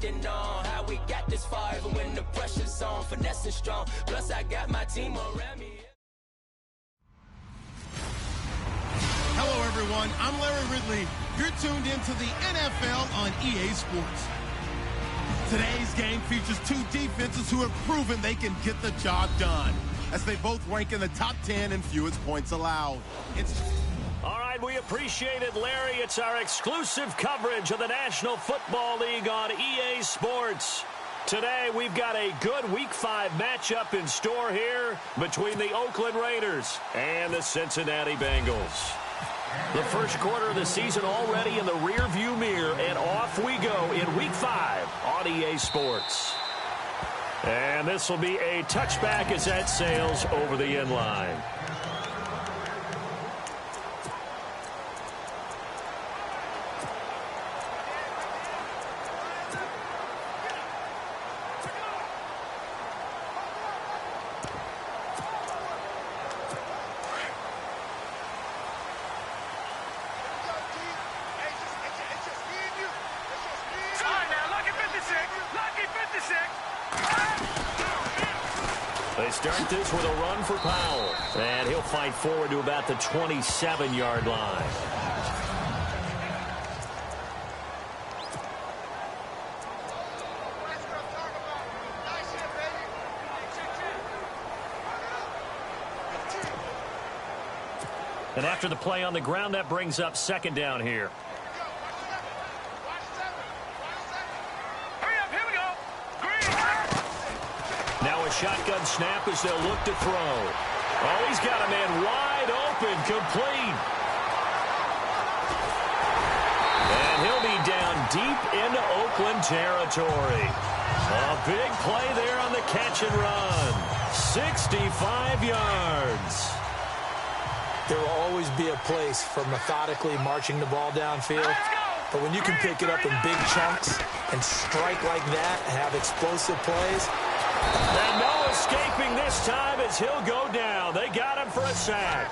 reflecting on how we got this far, even when the pressure's on, finesse is strong. Plus, I got my team around me. Hello, everyone. I'm Larry Ridley. You're tuned into the NFL on EA Sports. Today's game features two defenses who have proven they can get the job done, as they both rank in the top 10 in fewest points allowed. All right, we appreciate it, Larry. It's our exclusive coverage of the National Football League on EA Sports. Today, we've got a good Week 5 matchup in store here between the Oakland Raiders and the Cincinnati Bengals. The first quarter of the season already in the rear-view mirror, and off we go in Week 5 on EA Sports. And this will be a touchback as that sails over the end line. They start this with a run for Powell, and he'll fight forward to about the 27-yard line. And after the play on the ground, that brings up second down here. Shotgun snap as they'll look to throw. Oh, he's got a man wide open, complete. And he'll be down deep into Oakland territory. A big play there on the catch and run. 65 yards. There will always be a place for methodically marching the ball downfield. But when you can pick it up in big chunks and strike like that and have explosive plays. And no escaping this time as he'll go down. They got him for a sack.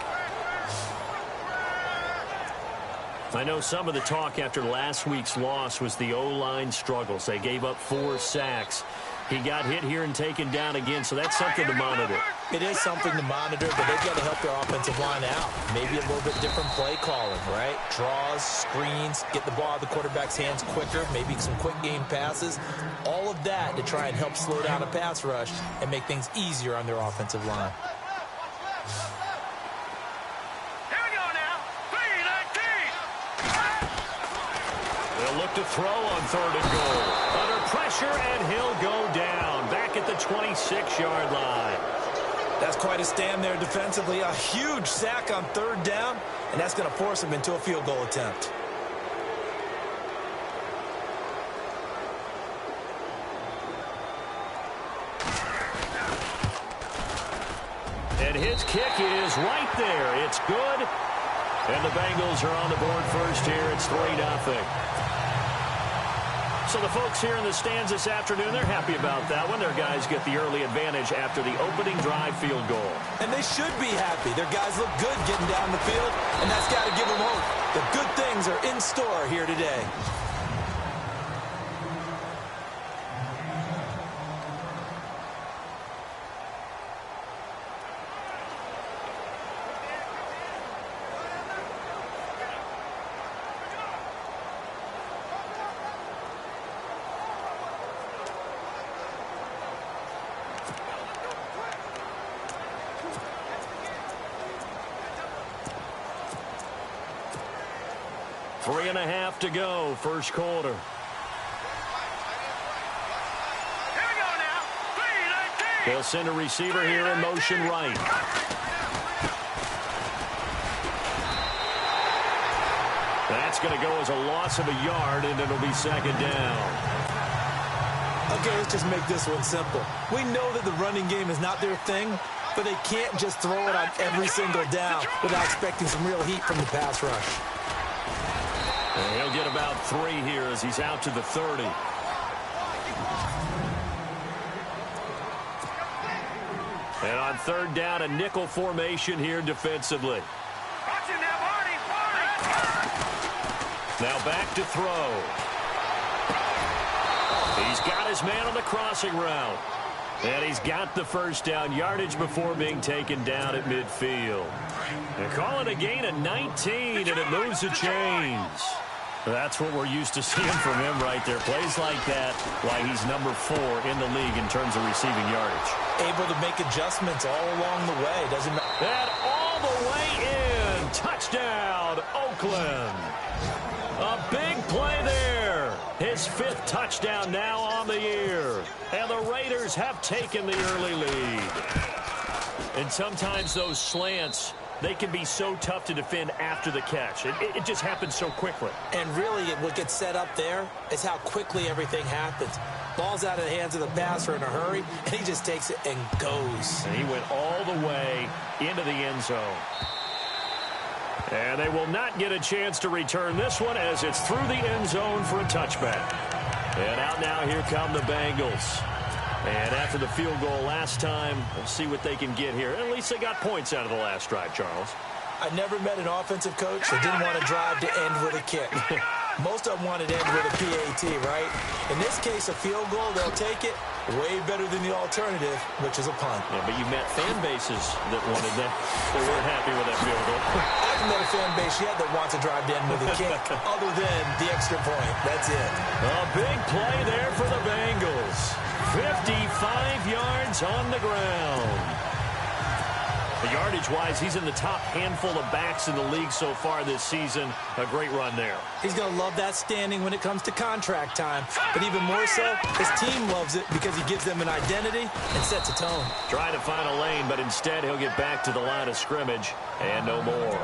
I know some of the talk after last week's loss was the O-line struggles. They gave up 4 sacks. He got hit here and taken down again, so that's something to monitor. It is something to monitor, but they've got to help their offensive line out. Maybe a little bit different play calling, right? Draws, screens, get the ball out of the quarterback's hands quicker, maybe some quick game passes. All of that to try and help slow down a pass rush and make things easier on their offensive line. Here we go now. 3-19. They'll look to throw on 3rd and goal. Under pressure, and he'll go down. Back at the 26-yard line. That's quite a stand there defensively. A huge sack on 3rd down, and that's going to force him into a field goal attempt. And his kick is right there. It's good. And the Bengals are on the board first here. It's 3-0. So the folks here in the stands this afternoon, they're happy about that one. Their guys get the early advantage after the opening drive field goal. And they should be happy. Their guys look good getting down the field, and that's got to give them hope. The good things are in store here today. Three and a half to go, first quarter. Here we go now. 3-19. They'll send a receiver here in motion right. That's going to go as a loss of a yard, and it'll be second down. Okay, let's just make this one simple. We know that the running game is not their thing, but they can't just throw it on every single down without expecting some real heat from the pass rush. And he'll get about 3 here as he's out to the 30. And on 3rd down, a nickel formation here defensively. Now back to throw. He He's got his man on the crossing route. And he's got the first down yardage before being taken down at midfield. They call it a gain of 19, and it moves the chains. That's what we're used to seeing from him right there. Plays like that, why he's number 4 in the league in terms of receiving yardage. Able to make adjustments all along the way. Doesn't matter. And all the way in. Touchdown, Oakland. A big play there. His 5th touchdown now on the year. And the Raiders have taken the early lead. And sometimes those slants, they can be so tough to defend after the catch. It just happens so quickly. And really, what gets set up there is how quickly everything happens. Ball's out of the hands of the passer in a hurry, and he just takes it and goes. And he went all the way into the end zone. And they will not get a chance to return this one as it's through the end zone for a touchback. And out now, here come the Bengals. And after the field goal last time, we'll see what they can get here. At least they got points out of the last drive, Charles. I never met an offensive coach that didn't want to drive to end with a kick. Most of them wanted to end with a PAT, right? In this case, a field goal, they'll take it. Way better than the alternative, which is a punt. Yeah, but you met fan bases that wanted that. They weren't happy with that field goal. I've met a fan base yet that wants to drive to end with a kick, other than the extra point. That's it. A big play there for the Bengals. 55 yards on the ground. The yardage-wise, he's in the top handful of backs in the league so far this season. A great run there. He's going to love that standing when it comes to contract time. But even more so, his team loves it because he gives them an identity and sets a tone. Trying to find a lane, but instead he'll get back to the line of scrimmage and no more.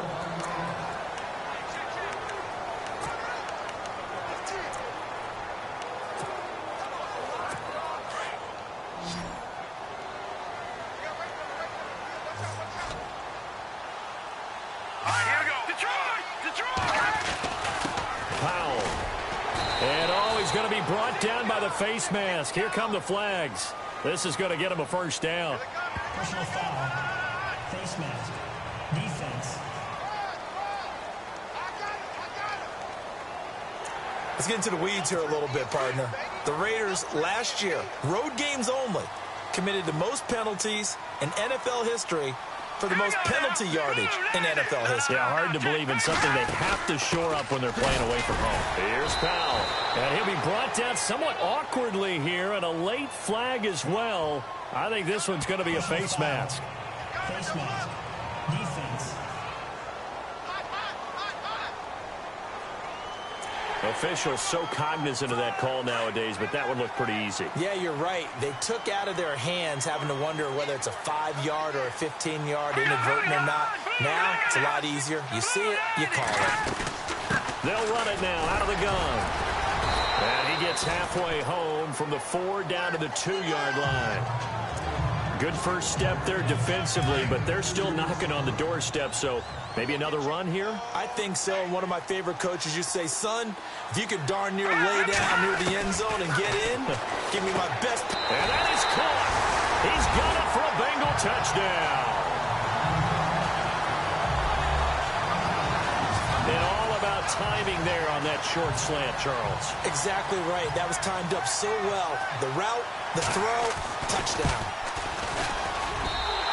Going to be brought down by the face mask. Here come the flags. This is going to get him a first down. Personal foul. Face mask. Defense. Let's get into the weeds here a little bit, partner. The Raiders last year, road games only, committed the most penalties in NFL history for the most penalty yardage in NFL history. Yeah, hard to believe in something they have to shore up when they're playing away from home. Here's Powell. And he'll be brought down somewhat awkwardly here, and a late flag as well. I think this one's going to be a face mask. Face mask. Defense. Officials so cognizant of that call nowadays, but that would look pretty easy. Yeah, you're right. They took out of their hands having to wonder whether it's a 5-yard or a 15-yard inadvertent or not. Now, it's a lot easier. You see it, you call it. They'll run it now out of the gun. And he gets halfway home from the 4 down to the 2-yard line. Good first step there defensively, but they're still knocking on the doorstep, so maybe another run here? I think so. And one of my favorite coaches used to say, son, if you could darn near lay down near the end zone and get in, give me my best. And that is caught. He's got it for a Bengal touchdown. And all about timing there on that short slant, Charles. Exactly right. That was timed up so well. The route, the throw, touchdown.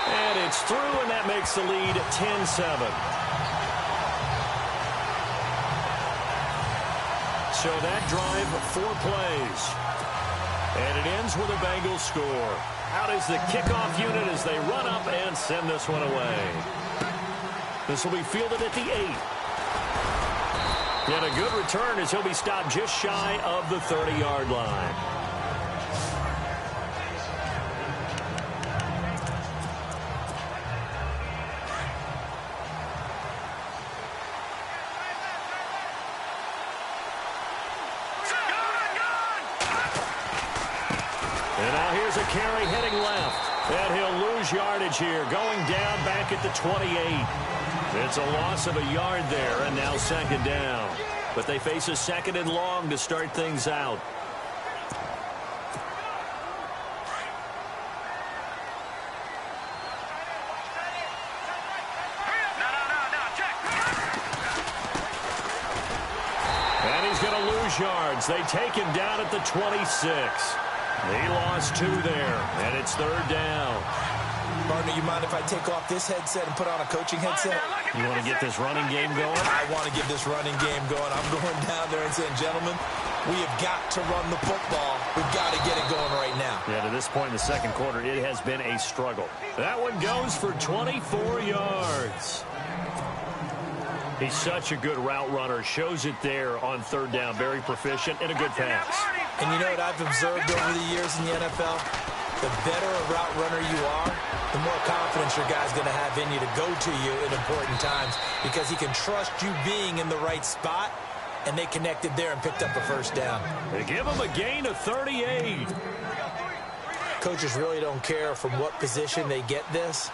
And it's through, and that makes the lead 10-7. So that drive, 4 plays. And it ends with a Bengals score. Out is the kickoff unit as they run up and send this one away. This will be fielded at the 8. And a good return as he'll be stopped just shy of the 30-yard line. A carry heading left, and he'll lose yardage here, going down back at the 28. It's a loss of a yard there, and now second down. But they face a second and long to start things out. lose yards. They take him down at the 26. He lost 2 there, and it's 3rd down. Partner, you mind if I take off this headset and put on a coaching headset? You want to get this running game going? I want to get this running game going. I'm going down there and saying, gentlemen, we have got to run the football. We've got to get it going right now. Yeah, to this point in the second quarter, it has been a struggle. That one goes for 24 yards. He's such a good route runner. Shows it there on 3rd down. Very proficient and a good pass. And you know what I've observed over the years in the NFL? The better a route runner you are, the more confidence your guy's going to have in you to go to you in important times because he can trust you being in the right spot, and they connected there and picked up a 1st down. They give him a gain of 38. Coaches really don't care from what position they get this,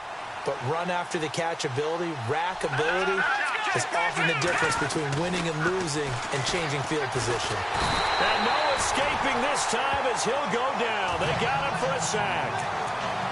but run after the catch ability, rack ability, is often the difference between winning and losing and changing field position. And no escaping this time as he'll go down. They got him for a sack.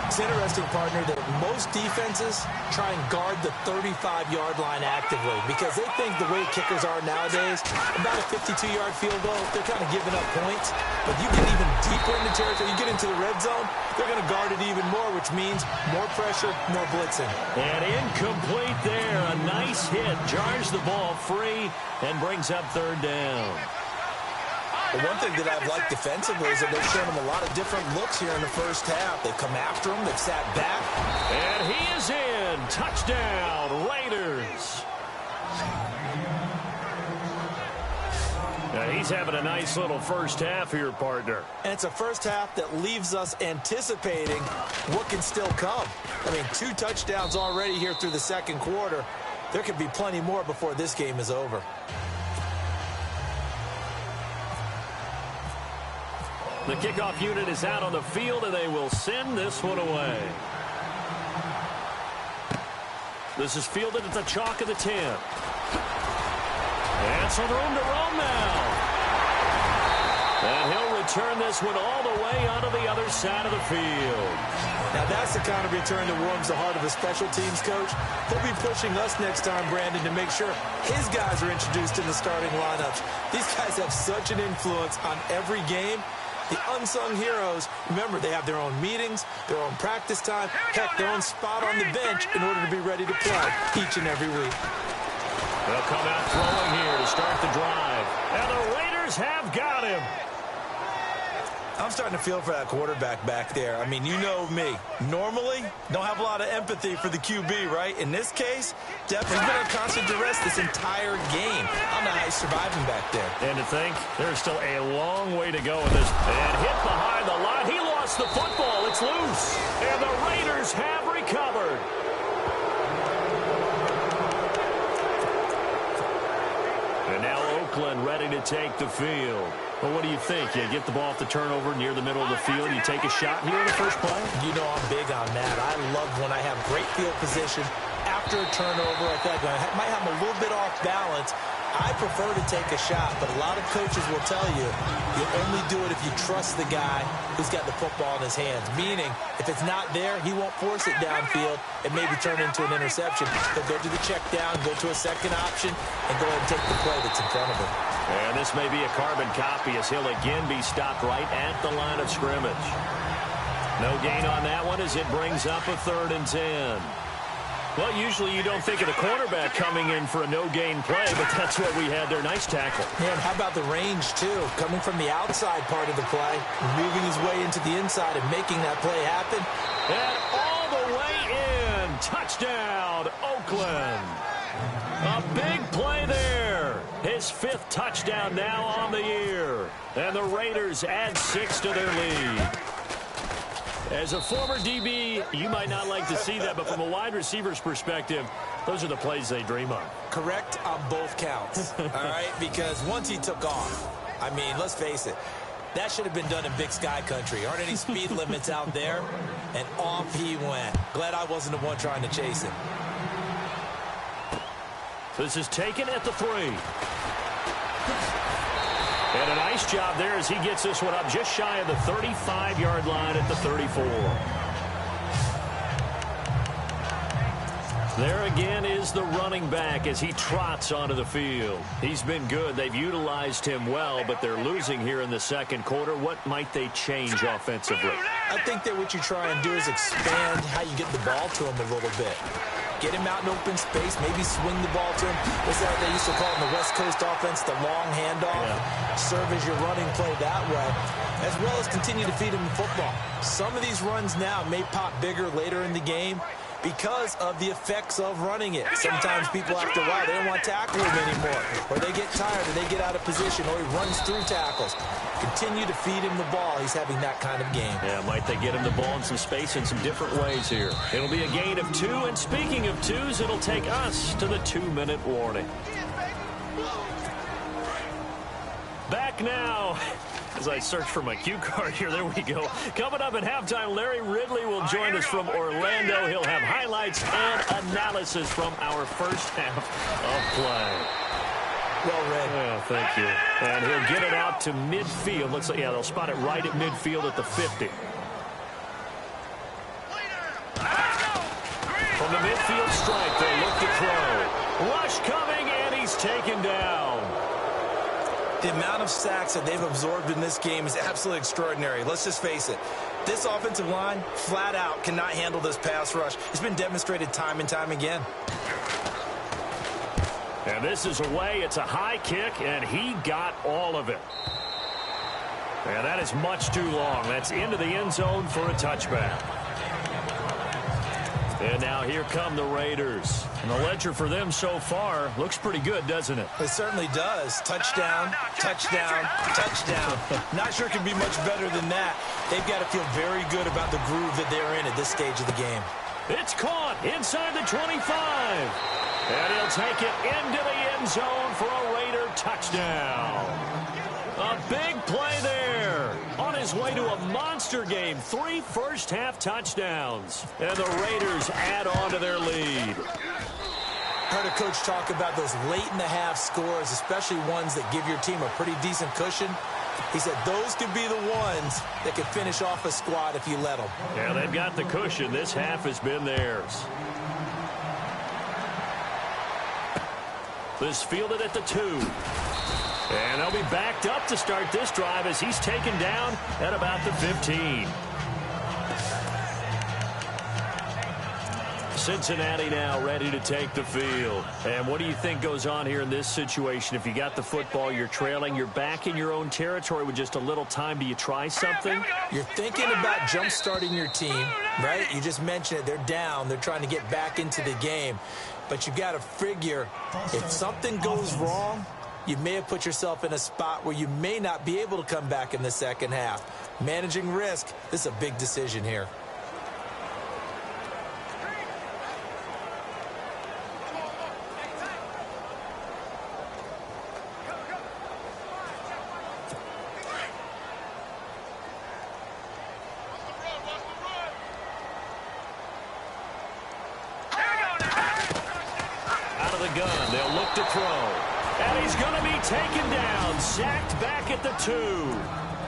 It's interesting, partner, that most defenses try and guard the 35-yard line actively because they think the way kickers are nowadays, about a 52-yard field goal, they're kind of giving up points. But you get even deeper into territory, you get into the red zone, they're going to guard it even more, which means more pressure, more blitzing. And incomplete there. A nice hit. Jars the ball free and brings up 3rd down. The one thing that I've liked defensively is that they've shown him a lot of different looks here in the first half. They've come after him. They've sat back. And he is in. Touchdown, Raiders. Now he's having a nice little first half here, partner. And it's a first half that leaves us anticipating what can still come. I mean, 2 touchdowns already here through the second quarter. There could be plenty more before this game is over. The kickoff unit is out on the field, and they will send this one away. This is fielded at the chalk of the 10. And some room to roam now. And he'll return this one all the way onto the other side of the field. Now that's the kind of return that warms the heart of a special teams coach. He'll be pushing us next time, Brandon, to make sure his guys are introduced in the starting lineups. These guys have such an influence on every game. The unsung heroes, remember, they have their own meetings, their own practice time, heck, their own spot on the bench in order to be ready to play each and every week. They'll come out throwing here to start the drive. And the Raiders have got him. I'm starting to feel for that quarterback back there. I mean, you know me. Normally, don't have a lot of empathy for the QB, right? In this case, definitely been under constant duress this entire game. I don't know how he's surviving back there. And to think, there's still a long way to go in this. And hit behind the line. He lost the football. It's loose. And the Raiders have recovered. And now Oakland ready to take the field. Well, what do you think? You get the ball off the turnover near the middle of the field. You take a shot here in the first play? You know I'm big on that. I love when I have great field position after a turnover like that. I might have a little bit off balance. I prefer to take a shot, but a lot of coaches will tell you only do it if you trust the guy who's got the football in his hands. Meaning, if it's not there, he won't force it downfield and maybe turn into an interception. He'll go to the check down, go to a second option, and go ahead and take the play that's in front of him. And this may be a carbon copy as he'll again be stopped right at the line of scrimmage. No gain on that one as it brings up a 3rd and 10. Well, usually you don't think of the cornerback coming in for a no-gain play, but that's what we had there. Nice tackle. Man, how about the range, too? Coming from the outside part of the play, moving his way into the inside and making that play happen. And all the way in. Touchdown, Oakland. A big play there. His 5th touchdown now on the year. And the Raiders add 6 to their lead. As a former DB, you might not like to see that, but from a wide receiver's perspective, those are the plays they dream of. Correct on both counts, all right? Because once he took off, I mean, let's face it, that should have been done in Big Sky country. Aren't any speed limits out there? And off he went. Glad I wasn't the one trying to chase him. This is taken at the 3. And a nice job there as he gets this one up just shy of the 35-yard line at the 34. There again is the running back as he trots onto the field. He's been good. They've utilized him well, but they're losing here in the second quarter. What might they change offensively? I think that what you try and do is expand how you get the ball to him a little bit. Get him out in open space, maybe swing the ball to him. What's that they used to call in the West Coast offense, the long handoff? Yeah. Serve as your running play that way, as well as continue to feed him the football. Some of these runs now may pop bigger later in the game because of the effects of running it. Sometimes people after a while, they don't want to tackle him anymore, or they get tired, or they get out of position, or he runs through tackles. Continue to feed him the ball. He's having that kind of game. Yeah, might they get him the ball in some space in some different ways here. It'll be a gain of 2, and speaking of 2s, it'll take us to the 2-minute warning. Back now. As I search for my cue card here, there we go. Coming up at halftime, Larry Ridley will join us from Orlando. He'll have highlights and analysis from our first half of play. Well read. Yeah, thank you. And he'll get it out to midfield. Looks like, yeah, they'll spot it right at midfield at the 50. From the midfield stripe, they'll look to throw. Rush coming, and he's taken down. The amount of sacks that they've absorbed in this game is absolutely extraordinary. Let's just face it. This offensive line, flat out, cannot handle this pass rush. It's been demonstrated time and time again. And this is away. It's a high kick, and he got all of it. And that is much too long. That's into the end zone for a touchback. And now here come the Raiders. And the ledger for them so far looks pretty good, doesn't it? It certainly does. Touchdown, touchdown, touchdown. Not sure it can be much better than that. They've got to feel very good about the groove that they're in at this stage of the game. It's caught inside the 25. And he'll take it into the end zone for a Raider touchdown. A big play there. On his way to a monster game. 3 first-half touchdowns. And the Raiders add on to their lead. Heard a coach talk about those late-in-the-half scores, especially ones that give your team a pretty decent cushion. He said those could be the ones that could finish off a squad if you let them. Yeah, they've got the cushion. This half has been theirs. This fielded at the 2. And they'll be backed up to start this drive as he's taken down at about the 15. Cincinnati now ready to take the field. And what do you think goes on here in this situation? If you got the football, you're trailing, you're back in your own territory with just a little time. Do you try something? You're thinking about jump-starting your team, right? You just mentioned it. They're down. They're trying to get back into the game. But you've got to figure if something goes wrong, you may have put yourself in a spot where you may not be able to come back in the second half. Managing risk, this is a big decision here. Out of the gun, they'll look to throw. And he's going to be taken down, sacked back at the 2.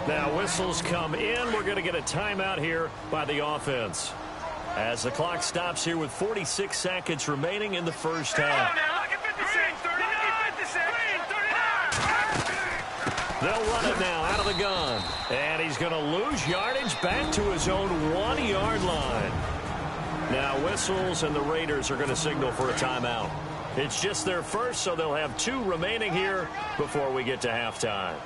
Now whistles come in. We're going to get a timeout here by the offense. As the clock stops here with 46 seconds remaining in the first half. They'll run it now out of the gun. And he's going to lose yardage back to his own 1-yard line. Now whistles and the Raiders are going to signal for a timeout. It's just their first, so they'll have 2 remaining here before we get to halftime.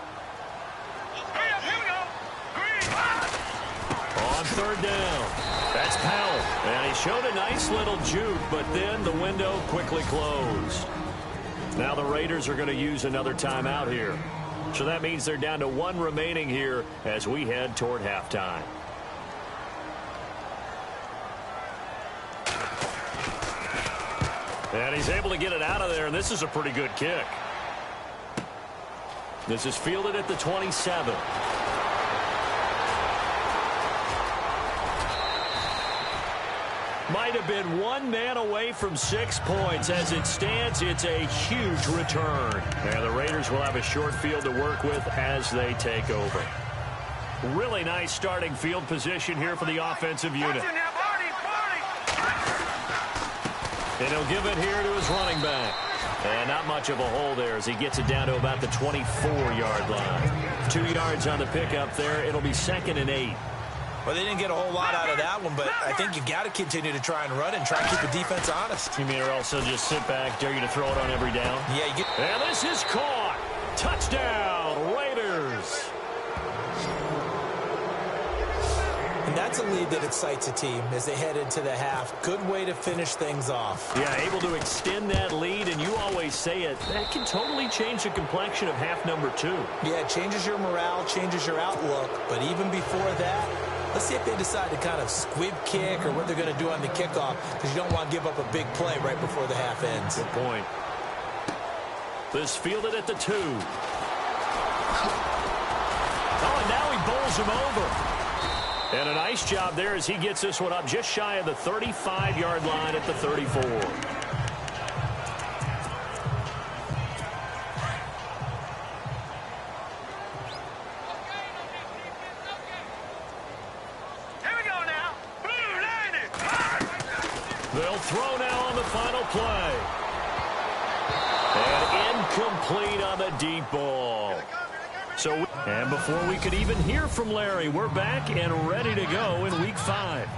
On third down, that's Powell. And he showed a nice little juke, but then the window quickly closed. Now the Raiders are going to use another timeout here. So that means they're down to 1 remaining here as we head toward halftime. And he's able to get it out of there, and this is a pretty good kick. This is fielded at the 27. Might have been 1 man away from 6 points. As it stands, it's a huge return. And the Raiders will have a short field to work with as they take over. Really nice starting field position here for the offensive unit. And he'll give it here to his running back. And not much of a hole there as he gets it down to about the 24-yard line. 2 yards on the pickup there. It'll be 2nd and 8. Well, they didn't get a whole lot out of that one, but I think you've got to continue to try and run and try and keep the defense honest. You mean or also just sit back, dare you to throw it on every down? Yeah, you get... And this is caught. Touchdown, Raiders. And that's a lead that excites a team as they head into the half. Good way to finish things off. Yeah, able to extend that lead, and you always say it, that can totally change the complexion of half number 2. Yeah, it changes your morale, changes your outlook, but even before that, let's see if they decide to kind of squib kick or what they're going to do on the kickoff, because you don't want to give up a big play right before the half ends. Good point. This fielded at the 2. Oh, and now he bowls him over. And a nice job there as he gets this one up just shy of the 35-yard line at the 34. Here we go now. Blue landed. They'll throw now on the final play. And incomplete on the deep ball. And before we could even hear from Larry, we're back and ready to go in Week 5.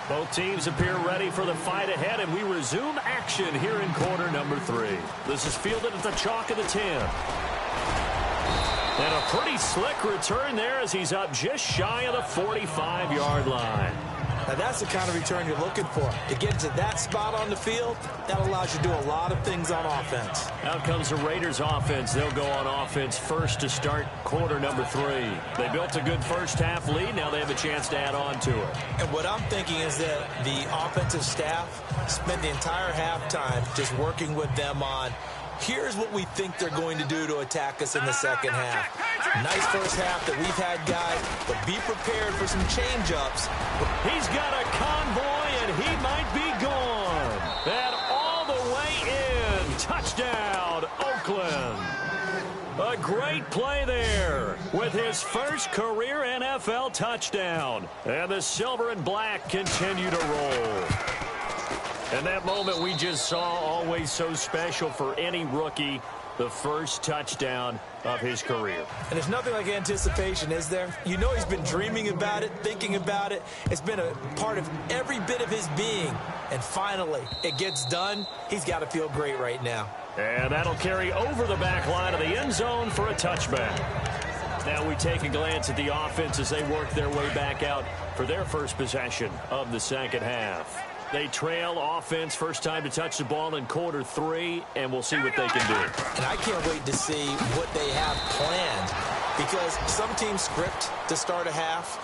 Both teams appear ready for the fight ahead, and we resume action here in quarter number 3. This is fielded at the chalk of the 10. And a pretty slick return there as he's up just shy of the 45-yard line. Now that's the kind of return you're looking for. To get to that spot on the field, that allows you to do a lot of things on offense. Out comes the Raiders offense. They'll go on offense first to start quarter number 3. They built a good first half lead. Now they have a chance to add on to it. And what I'm thinking is that the offensive staff spent the entire halftime just working with them on, here's what we think they're going to do to attack us in the second half. Nice first half that we've had, guys, but be prepared for some change-ups. He's got a convoy, and he might be gone. And all the way in. Touchdown, Oakland. A great play there with his first career NFL touchdown. And the silver and black continue to roll. And that moment we just saw, always so special for any rookie, the first touchdown of his career. And there's nothing like anticipation, is there? You know he's been dreaming about it, thinking about it. It's been a part of every bit of his being. And finally, it gets done. He's got to feel great right now. And that'll carry over the back line of the end zone for a touchback. Now we take a glance at the offense as they work their way back out for their first possession of the second half. They trail offense, first time to touch the ball in quarter 3, and we'll see what they can do. And I can't wait to see what they have planned, because some teams script to start a half.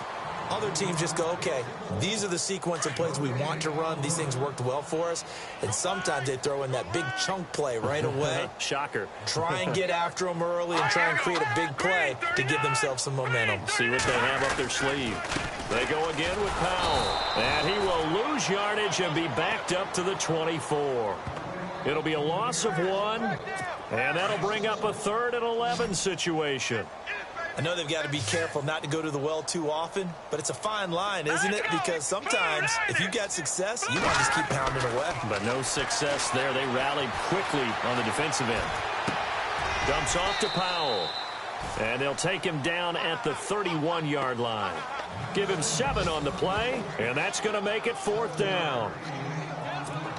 Other teams just go, okay, these are the sequence of plays we want to run. These things worked well for us. And sometimes they throw in that big chunk play right away. Shocker. Try and get after them early and try and create a big play to give themselves some momentum. See what they have up their sleeve. They go again with Powell. And he will lose yardage and be backed up to the 24. It'll be a loss of 1. And that'll bring up a 3rd and 11 situation. I know they've got to be careful not to go to the well too often, but it's a fine line, isn't it? Because sometimes, if you got success, you want to just keep pounding away. But no success there. They rallied quickly on the defensive end. Dumps off to Powell. And they'll take him down at the 31-yard line. Give him 7 on the play, and that's going to make it 4th down.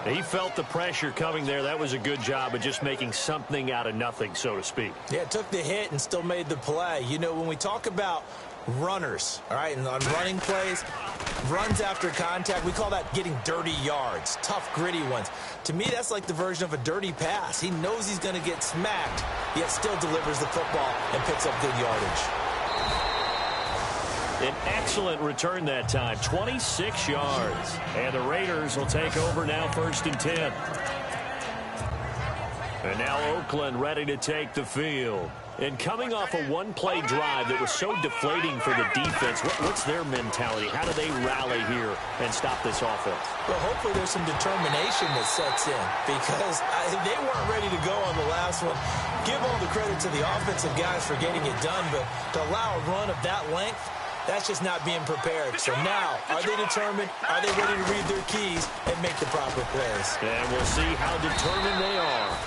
He felt the pressure coming there. That was a good job of just making something out of nothing, so to speak. Yeah, took the hit and still made the play. You know, when we talk about runners, all right, and on running plays, runs after contact, we call that getting dirty yards, tough, gritty ones. To me, that's like the version of a dirty pass. He knows he's going to get smacked, yet still delivers the football and picks up good yardage. An excellent return that time, 26 yards. And the Raiders will take over now 1st and 10. And now Oakland ready to take the field. And coming off a one-play drive that was so deflating for the defense, what's their mentality? How do they rally here and stop this offense? Well, hopefully there's some determination that sets in, because they weren't ready to go on the last one. Give all the credit to the offensive guys for getting it done, but to allow a run of that length, That's just not being prepared. So now, are they determined? Are they ready to read their keys and make the proper plays? And we'll see how determined they are.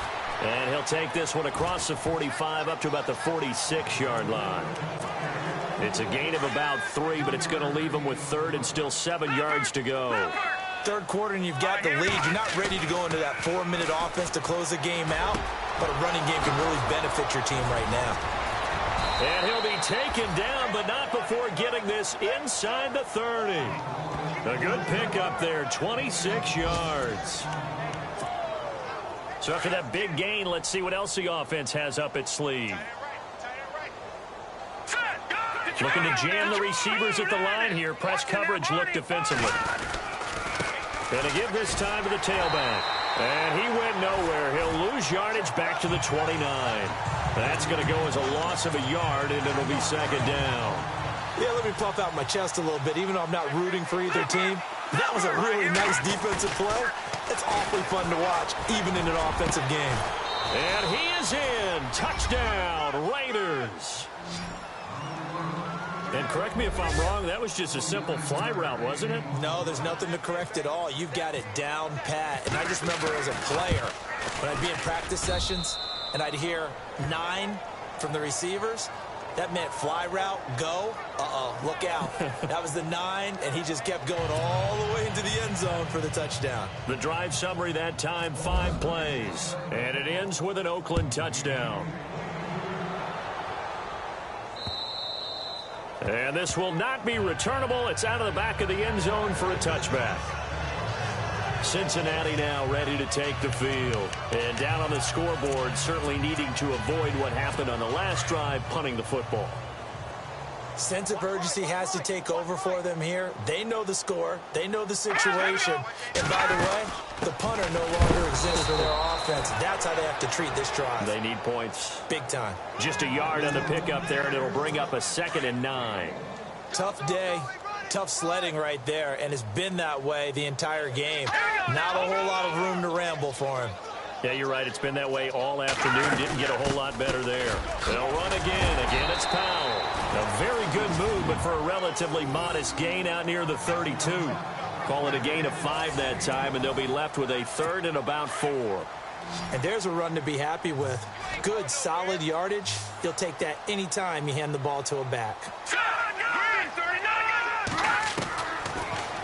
And he'll take this one across the 45 up to about the 46-yard line. It's a gain of about 3, but it's going to leave him with third and still 7 yards to go. Third quarter and you've got the lead. You're not ready to go into that 4-minute offense to close the game out, but a running game can really benefit your team right now. And he'll be taken down, but not before getting this inside the 30. A good pickup there, 26 yards. So after that big gain, let's see what else the offense has up its sleeve. Looking to jam the receivers at the line here. Press coverage look defensively. Going to give this time to the tailback. And he went nowhere. He'll lose yardage back to the 29. That's going to go as a loss of a yard, and it'll be second down. Yeah, let me puff out my chest a little bit, even though I'm not rooting for either team. That was a really nice defensive play. It's awfully fun to watch, even in an offensive game. And he is in. Touchdown, Raiders. And correct me if I'm wrong, that was just a simple fly route, wasn't it? No, there's nothing to correct at all. You've got it down pat. And I just remember as a player, when I'd be in practice sessions, and I'd hear 9 from the receivers, that meant fly route, go, look out. That was the 9, and he just kept going all the way into the end zone for the touchdown. The drive summary that time, 5 plays. And it ends with an Oakland touchdown. And this will not be returnable. It's out of the back of the end zone for a touchback. Cincinnati now ready to take the field. And down on the scoreboard, certainly needing to avoid what happened on the last drive, punting the football. Sense of urgency has to take over for them here. They know the score. They know the situation. And by the way, the punter no longer exists for their offense. That's how they have to treat this drive. They need points. Big time. Just a yard on the pickup there, and it'll bring up a 2nd and 9. Tough day. Tough sledding right there, and it's been that way the entire game. Not a whole lot of room to ramble for him. Yeah, you're right. It's been that way all afternoon. Didn't get a whole lot better there. They'll run again. Again, it's Powell. A very good move, but for a relatively modest gain out near the 32. Call it a gain of 5 that time, and they'll be left with a 3rd and about 4. And there's a run to be happy with. Good, solid yardage. You'll take that any time you hand the ball to a back.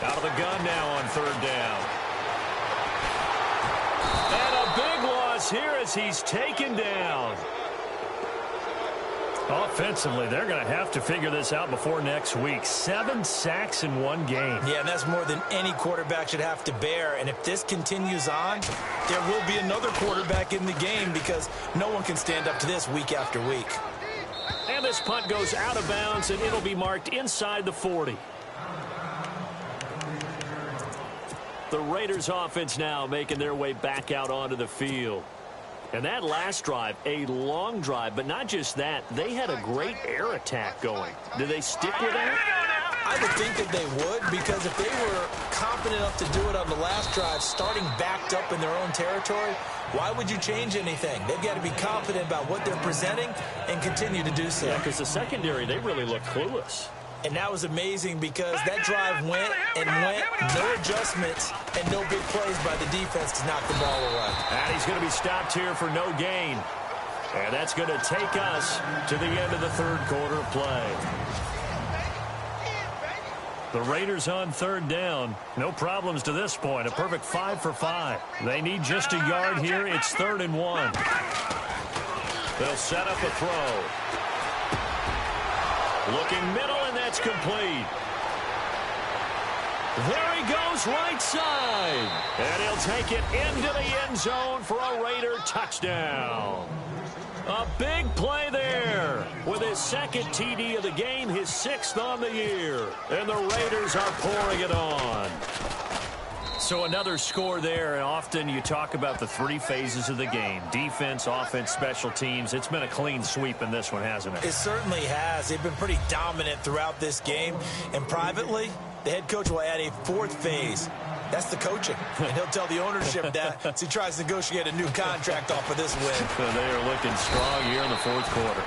Out of the gun now on 3rd down. And a big loss here as he's taken down. Offensively, they're going to have to figure this out before next week. 7 sacks in 1 game. Yeah, and that's more than any quarterback should have to bear. And if this continues on, there will be another quarterback in the game because no one can stand up to this week after week. And this punt goes out of bounds, and it'll be marked inside the 40. The Raiders offense now making their way back out onto the field. And that last drive, a long drive, but not just that. They had a great air attack going. Do they stick with that? I would think that they would, because if they were confident enough to do it on the last drive, starting backed up in their own territory, why would you change anything? They've got to be confident about what they're presenting and continue to do so. Yeah, because the secondary, they really look clueless. And that was amazing because that drive went and went, no adjustments, and no big plays by the defense to knock the ball away. And he's going to be stopped here for no gain. And that's going to take us to the end of the 3rd quarter play. The Raiders on 3rd down. No problems to this point. A perfect 5 for 5. They need just a yard here. It's 3rd and 1. They'll set up a throw. Looking middle, and that's complete. There he goes, right side. And he'll take it into the end zone for a Raider touchdown. A big play there with his 2nd TD of the game, his 6th on the year. And the Raiders are pouring it on. So another score there, and often you talk about the 3 phases of the game. Defense, offense, special teams. It's been a clean sweep in this one, hasn't it? It certainly has. They've been pretty dominant throughout this game. And privately, the head coach will add a 4th phase. That's the coaching. And he'll tell the ownership that as he tries to negotiate a new contract off of this win. So they are looking strong here in the 4th quarter.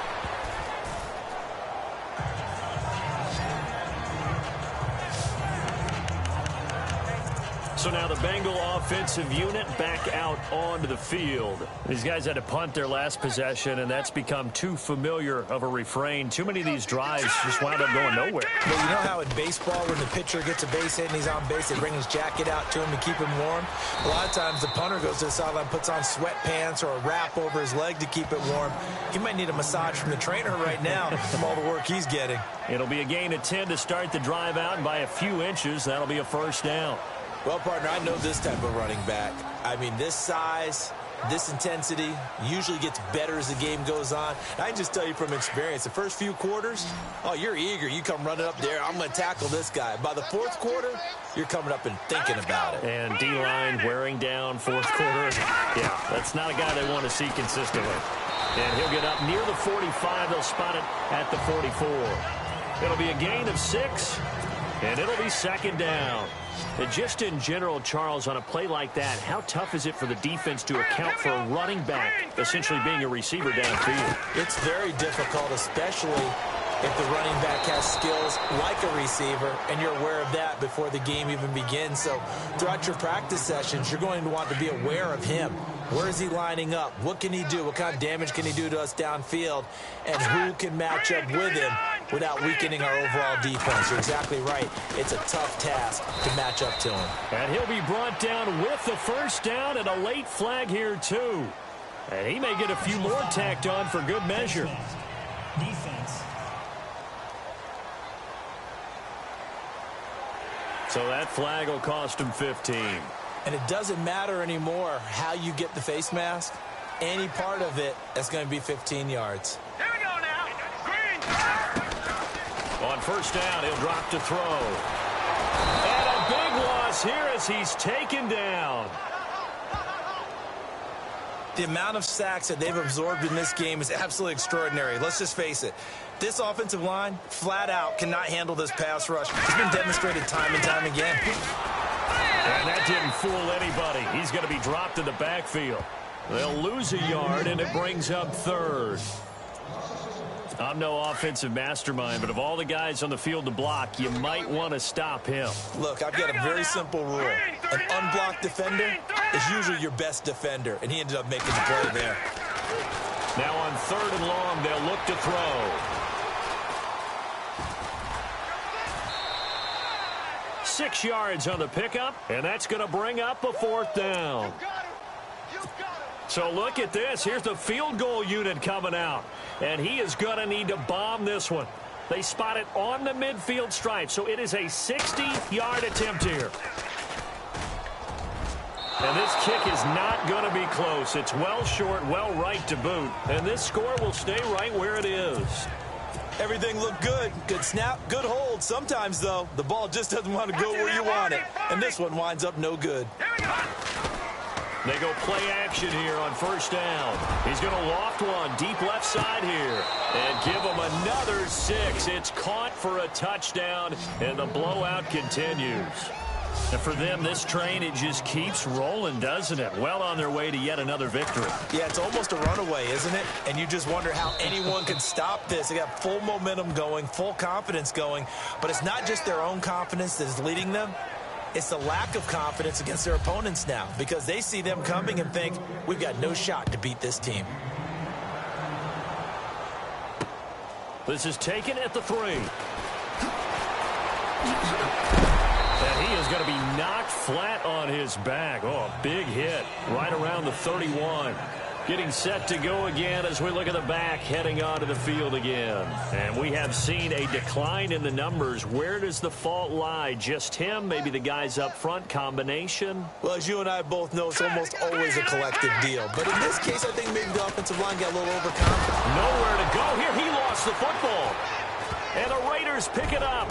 So now the Bengal offensive unit back out onto the field. These guys had to punt their last possession, and that's become too familiar of a refrain. Too many of these drives just wound up going nowhere. Well, you know how in baseball, when the pitcher gets a base hit and he's on base, they bring his jacket out to him to keep him warm? A lot of times the punter goes to the sideline, puts on sweatpants or a wrap over his leg to keep it warm. He might need a massage from the trainer right now from all the work he's getting. It'll be a gain of 10 to start the drive out, and by a few inches, that'll be a first down. Well, partner, I know this type of running back. I mean, this size, this intensity usually gets better as the game goes on. I can just tell you from experience, the first few quarters, oh, you're eager. You come running up there, I'm going to tackle this guy. By the fourth quarter, you're coming up and thinking about it. And D-line wearing down fourth quarter. Yeah, that's not a guy they want to see consistently. And he'll get up near the 45. They'll spot it at the 44. It'll be a gain of 6, and it'll be second down. And just in general, Charles, on a play like that, how tough is it for the defense to account for a running back essentially being a receiver downfield? It's very difficult, especially if the running back has skills like a receiver, and you're aware of that before the game even begins. So throughout your practice sessions, you're going to want to be aware of him. Where is he lining up? What can he do? What kind of damage can he do to us downfield? And who can match up with him without weakening our overall defense? You're exactly right. It's a tough task to match up to him. And he'll be brought down with the first down and a late flag here, too. And he may get a few more tacked on for good measure. Defense. So that flag will cost him 15. And it doesn't matter anymore how you get the face mask. Any part of it is going to be 15 yards. Here we go now. Green. On first down, he'll drop to throw. And a big loss here as he's taken down. The amount of sacks that they've absorbed in this game is absolutely extraordinary. Let's just face it. This offensive line, flat out, cannot handle this pass rush. It's been demonstrated time and time again. And that didn't fool anybody. He's going to be dropped in the backfield. They'll lose a yard, and it brings up third. I'm no offensive mastermind, but of all the guys on the field to block, you might want to stop him. Look, I've got a very simple rule. An unblocked defender is usually your best defender, and he ended up making the play there. Now on third and long, they'll look to throw. 6 yards on the pickup, and that's going to bring up a fourth down. So look at this. Here's the field goal unit coming out, and he is going to need to bomb this one. They spot it on the midfield stripe, so it is a 60-yard attempt here. And this kick is not going to be close. It's well short, well right to boot, and this score will stay right where it is. Everything looked good. Good snap, good hold. Sometimes, though, the ball just doesn't want to go where you want it. And this one winds up no good. They go play action here on first down. He's going to loft one deep left side here and give him another 6. It's caught for a touchdown, and the blowout continues. And for them, this train, it just keeps rolling, doesn't it? Well on their way to yet another victory. Yeah, it's almost a runaway, isn't it? And you just wonder how anyone can stop this. They got full momentum going, full confidence going. But it's not just their own confidence that is leading them. It's the lack of confidence against their opponents now, because they see them coming and think, we've got no shot to beat this team. This is taken at the 3. And he is going to be knocked flat on his back. Oh, a big hit right around the 31. Getting set to go again as we look at the back, heading onto the field again. And we have seen a decline in the numbers. Where does the fault lie? Just him? Maybe the guys up front? Combination? Well, as you and I both know, it's almost always a collective deal. But in this case, I think maybe the offensive line got a little overconfident. Nowhere to go here. He lost the football. And the Raiders pick it up.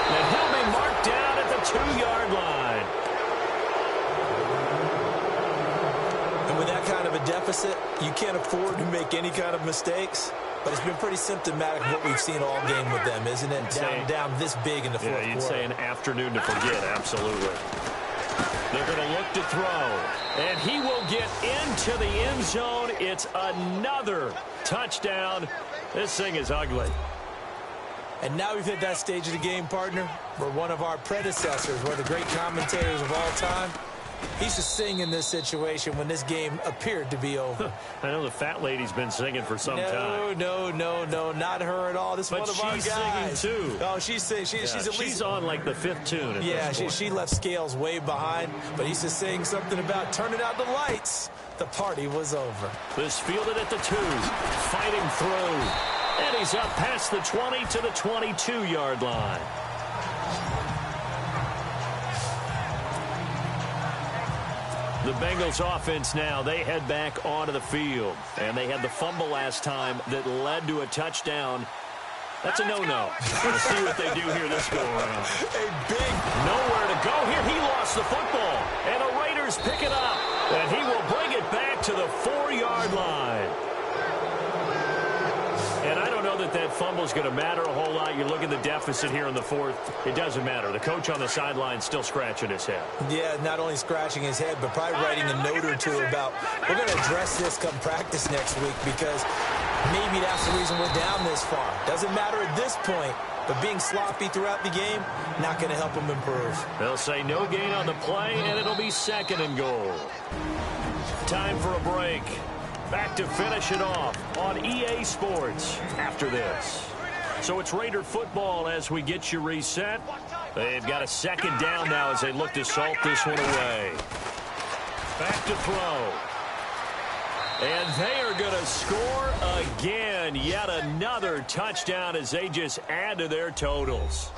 And he'll be marked down at the 2-yard line. And with that kind of a deficit, you can't afford to make any kind of mistakes. But it's been pretty symptomatic of what we've seen all game with them, isn't it? Down this big in the fourth quarter. Yeah, you'd say an afternoon to forget, absolutely. They're going to look to throw. And he will get into the end zone. It's another touchdown. This thing is ugly. And now we've hit that stage of the game, partner, where one of our predecessors, one of the great commentators of all time, he used to sing in this situation when this game appeared to be over. I know the fat lady's been singing for some time. No, not her at all. This is one of our guys. But she's singing, too. Oh, she's singing. She's on, like, the 5th tune at this point. She left Scales way behind, but he used to sing something about turning out the lights. The party was over. This fielded at the 2, fighting through. And he's up past the 20 to the 22-yard line. The Bengals offense now, they head back onto the field. And they had the fumble last time that led to a touchdown. That's a no-no. We'll see what they do here this go-around. Nowhere to go here. He lost the football. And the Raiders pick it up. And he will bring it back to the 4-yard line. And I don't know that fumble is going to matter a whole lot. You look at the deficit here in the 4th. It doesn't matter. The coach on the sideline still scratching his head. Yeah, not only scratching his head, but probably writing a note or two about, we're going to address this come practice next week because maybe that's the reason we're down this far. Doesn't matter at this point, but being sloppy throughout the game, not going to help him improve. They'll say no gain on the play, and it'll be 2nd and goal. Time for a break. Back to finish it off on EA Sports after this. So it's Raider football as we get you reset. They've got a 2nd down now as they look to salt this one away. Back to throw. And they are going to score again. Yet another touchdown as they just add to their totals.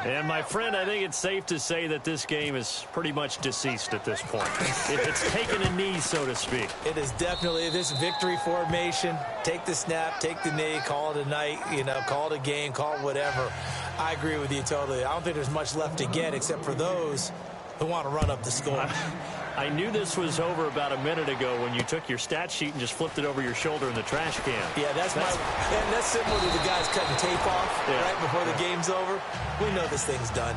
And, my friend, I think it's safe to say that this game is pretty much deceased at this point. It's taken a knee, so to speak. It is definitely this victory formation. Take the snap, take the knee, call it a night, call it a game, call it whatever. I agree with you totally. I don't think there's much left to get except for those who want to run up the score. I knew this was over about a minute ago when you took your stat sheet and just flipped it over your shoulder in the trash can. Yeah, that's similar to the guys cutting tape off right before the game's over. We know this thing's done.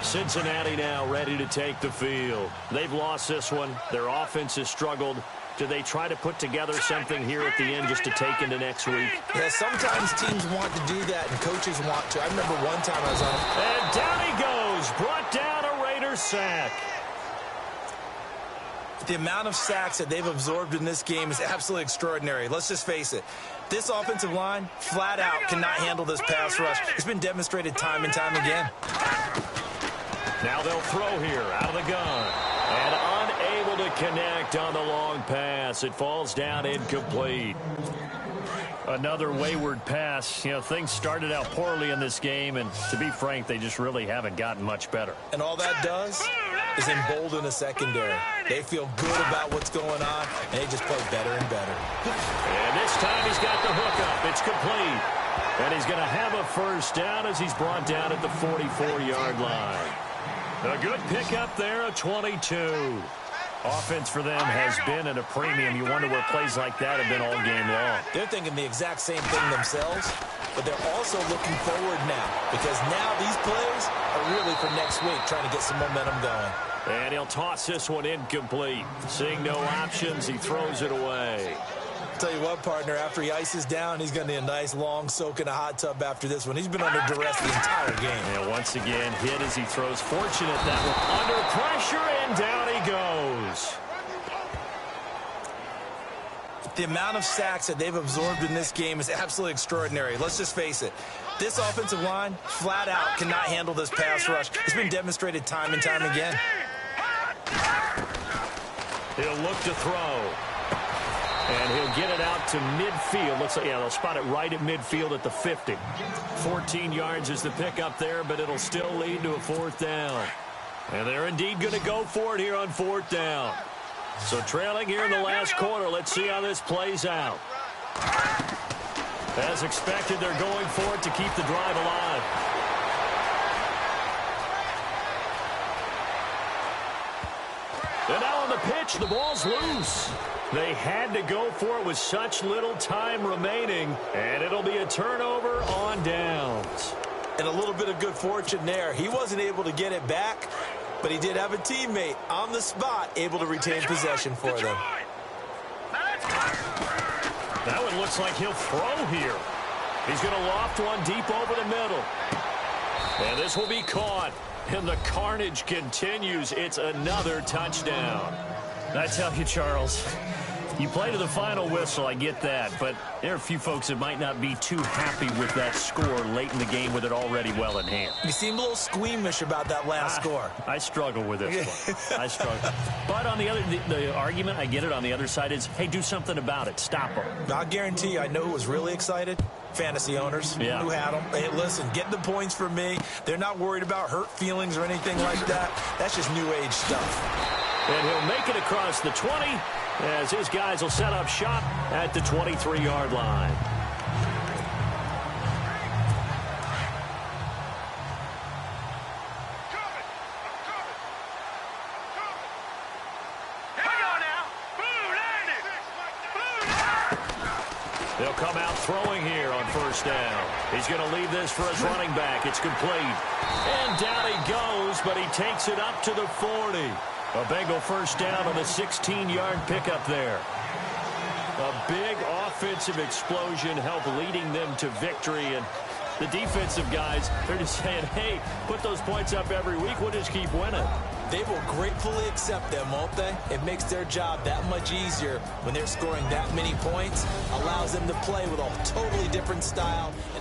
Cincinnati now ready to take the field. They've lost this one. Their offense has struggled. Do they try to put together something here at the end just to take into next week? Yeah, sometimes teams want to do that and coaches want to. I remember one time I was on. And down he goes. Brought down a Raider sack. The amount of sacks that they've absorbed in this game is absolutely extraordinary. Let's just face it. This offensive line, flat out, cannot handle this pass rush. It's been demonstrated time and time again. Now they'll throw here out of the gun. And unable to connect on the long pass. It falls down incomplete. Another wayward pass. Things started out poorly in this game, and to be frank, they just really haven't gotten much better. And all that does is embolden the secondary. They feel good about what's going on, and they just play better and better. And this time he's got the hook up. It's complete. And he's going to have a first down as he's brought down at the 44-yard line. A good pickup there, a 22. Offense for them has been at a premium. You wonder where plays like that have been all game long. They're thinking the exact same thing themselves, but they're also looking forward now because now these plays are really for next week, trying to get some momentum going. And he'll toss this one incomplete. Seeing no options, he throws it away. Tell you what, partner, after he ices down, he's going to need a nice long soak in a hot tub after this one. He's been under duress the entire game. And once again, hit as he throws. Fortunate that one. Under pressure, and down he goes. The amount of sacks that they've absorbed in this game is absolutely extraordinary. Let's just face it. This offensive line, flat out, cannot handle this pass rush. It's been demonstrated time and time again. He'll look to throw. And he'll get it out to midfield. Looks like, they'll spot it right at midfield at the 50. 14 yards is the pickup there, but it'll still lead to a 4th down. And they're indeed going to go for it here on 4th down. So trailing here in the last quarter. Let's see how this plays out. As expected, they're going for it to keep the drive alive. And now on the pitch, the ball's loose. They had to go for it with such little time remaining, and it'll be a turnover on downs. And a little bit of good fortune there. He wasn't able to get it back, but he did have a teammate on the spot able to retain possession for them. That one looks like he'll throw here. He's going to loft one deep over the middle. And this will be caught. And the carnage continues. It's another touchdown. I tell you, Charles, you play to the final whistle, I get that. But there are a few folks that might not be too happy with that score late in the game with it already well in hand. You seem a little squeamish about that last score. I struggle with this one. I struggle. But on the argument, I get it, on the other side is, hey, do something about it. Stop them. I guarantee you, I know who was really excited. Fantasy owners who had them. Hey, listen, get the points for me. They're not worried about hurt feelings or anything like that. That's just new age stuff. And he'll make it across the 20 as his guys will set up shop at the 23-yard line. They'll come out throwing here on first down. He's going to leave this for his running back. It's complete. And down he goes, but he takes it up to the 40. A Bengal first down on the 16-yard pickup there. A big offensive explosion helped leading them to victory. And the defensive guys, they're just saying, hey, put those points up every week. We'll just keep winning. They will gratefully accept them, won't they? It makes their job that much easier when they're scoring that many points. Allows them to play with a totally different style and